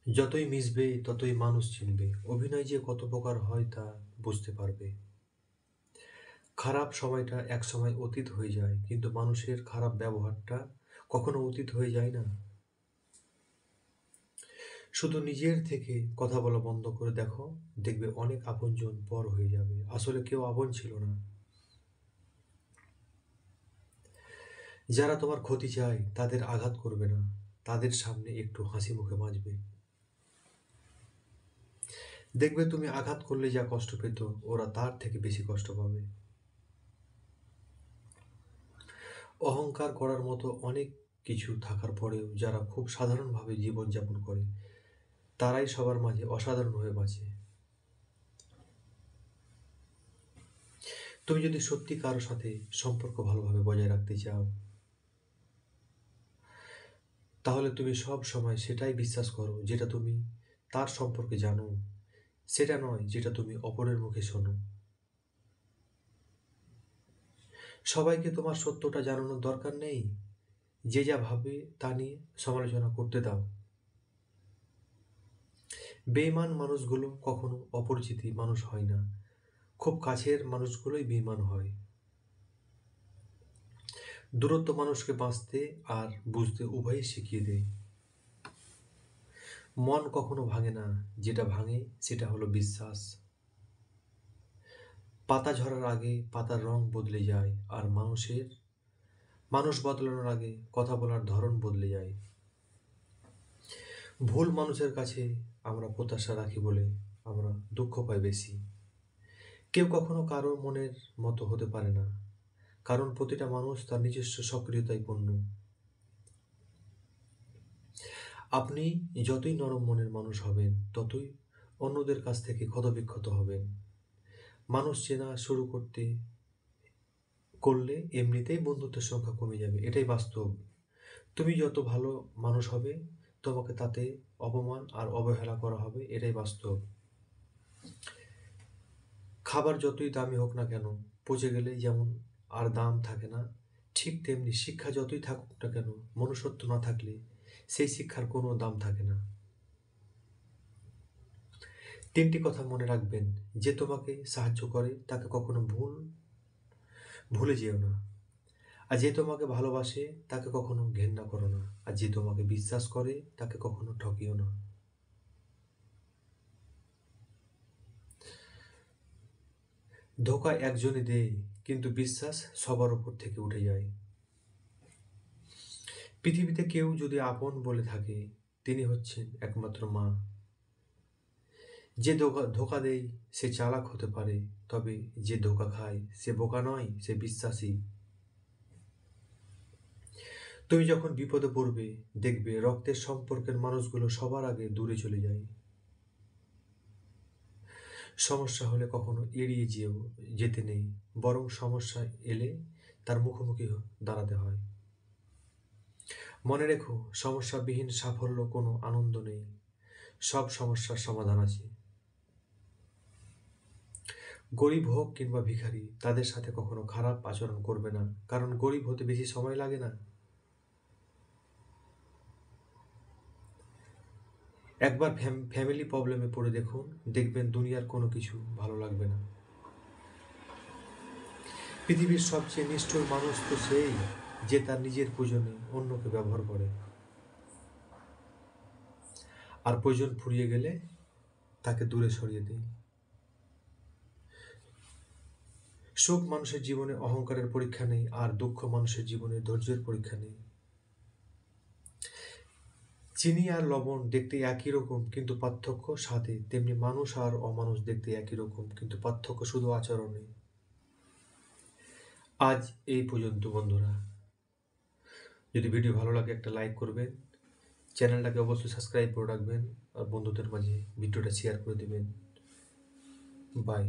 যতই মিশবে ততই মানুষ চিনবে। অভিনয় যে কত প্রকার হয় তা বুঝতে পারবে। খারাপ সময়টা একসময় অতীত হয়ে যায়, কিন্তু মানুষের খারাপ ব্যবহারটা কখনো অতীত হয়ে যায় না। শুধু নিজের থেকে কথা বলা বন্ধ করে দেখো, দেখবে অনেক আপনজন পর হয়ে যাবে। আসলে কেউ আপন ছিল না। যারা তোমার ক্ষতি চায় তাদের আঘাত করবে না, তাদের সামনে একটু হাসি মুখে বাঁচবে। দেখবে তুমি আঘাত করলে যা কষ্ট পেত, ওরা তার থেকে বেশি কষ্ট পাবে। অহংকার করার মতো অনেক কিছু থাকার পরেও যারা খুব সাধারণভাবে জীবনযাপন করে, তারাই সবার মাঝে অসাধারণ হয়ে বাঁচে। তুমি যদি সত্যি কারো সাথে সম্পর্ক ভালোভাবে বজায় রাখতে চাও, তাহলে তুমি সব সময় সেটাই বিশ্বাস করো যেটা তুমি তার সম্পর্কে জানো, সেটা নয় যেটা তুমি অপরের মুখে শোনো। সবাইকে তোমার সত্যটা জানানোর দরকার নেই। যে যা ভাবে তা নিয়ে সমালোচনা করতে দাও। বেঈমান মানুষগুলো কখনো অপরিচিত মানুষ হয় না, খুব কাছের মানুষগুলোই বেঈমান হয়। দূরত্ব মানুষকে বাঁচতে আর বুঝতে উভয়ই শিখিয়ে দেয়। মন কখনো ভাঙে না, যেটা ভাঙে সেটা হলো বিশ্বাস। পাতা ঝরার আগে পাতার রং বদলে যায়, আর মানুষ বদলানোর আগে কথা বলার ধরন বদলে যায়। ভুল মানুষের কাছে আমরা প্রত্যাশা রাখি বলে আমরা দুঃখ পাই বেশি। কেউ কখনো কারো মনের মতো হতে পারে না, কারণ প্রতিটা মানুষ তার নিজস্ব সক্রিয়তায় পূর্ণ। আপনি যতই নরম মনের মানুষ হবেন, ততই অন্যদের কাছ থেকে ক্ষতবিক্ষত হবেন। মানুষ চেনা শুরু করলে এমনিতেই বন্ধুত্বের সংখ্যা কমে যাবে, এটাই বাস্তব। তুমি যত ভালো মানুষ হবে, তোমাকে তাতে অপমান আর অবহেলা করা হবে, এটাই বাস্তব। খাবার যতই দামি হোক না কেন, পচে গেলে যেমন আর দাম থাকে না, ঠিক তেমনি শিক্ষা যতই থাকুক না কেন, মনুষ্যত্ব না থাকলে সেই শিক্ষার কোনো দাম থাকে না। তিনটি কথা মনে রাখবেন: যে তোমাকে সাহায্য করে তাকে কখনো ভুলে যেও না, আর যে তোমাকে ভালোবাসে তাকে কখনো ঘেন্না করো না, আর যে তোমাকে বিশ্বাস করে তাকে কখনো ঠকিও না। ধোঁকা একজনই দেয়, কিন্তু বিশ্বাস সবার উপর থেকে উঠে যায়। পৃথিবীতে কেউ যদি আপন বলে থাকে, তিনি হচ্ছেন একমাত্র মা। যে ধোঁকা দেয় সে চালাক হতে পারে, তবে যে ধোঁকা খায় সে বোকা নয়, সে বিশ্বাসী। তুমি যখন বিপদে পড়বে, দেখবে রক্তের সম্পর্কের মানুষগুলো সবার আগে দূরে চলে যায়। সমস্যা হলে কখনো এড়িয়ে যেতে নেই, বরং সমস্যা এলে তার মুখোমুখি দাঁড়াতে হয়। মনে রেখো, সমস্যাবিহীন সাফল্য কোনো আনন্দ নেই, সব সমস্যার সমাধান আছে। গরিব হোক কিংবা ভিখারি, তাদের সাথে কখনো খারাপ আচরণ করবে না, কারণ গরিব হতে বেশি সময় লাগে না। একবার ফ্যামিলি প্রবলেমে পড়ে দেখুন, দেখবেন দুনিয়ার কোনো কিছু ভালো লাগবে না। পৃথিবীর সবচেয়ে নিষ্ঠুর মানুষ তো সেই যে তার নিজের প্রয়োজনে অন্যকে ব্যবহার করে, আর প্রয়োজন ফুরিয়ে গেলে তাকে দূরে সরিয়ে দেয়। সুখ মানুষের জীবনে অহংকারের পরীক্ষা নেই, আর দুঃখ মানুষের জীবনে ধৈর্যের পরীক্ষা নেই। চিনি আর লবণ দেখতে একই রকম, কিন্তু পার্থক্য স্বাদে, তেমনি মানুষ আর অমানুষ দেখতে একই রকম, কিন্তু পার্থক্য শুধু আচরণে। আজ এই পর্যন্ত বন্ধুরা। যদি ভিডিও ভালো লাগে একটা লাইক করবেন, চ্যানেলটাকে অবশ্যই সাবস্ক্রাইব করে রাখবেন, আর বন্ধুদের মাঝে ভিডিওটা শেয়ার করে দেবেন। বাই।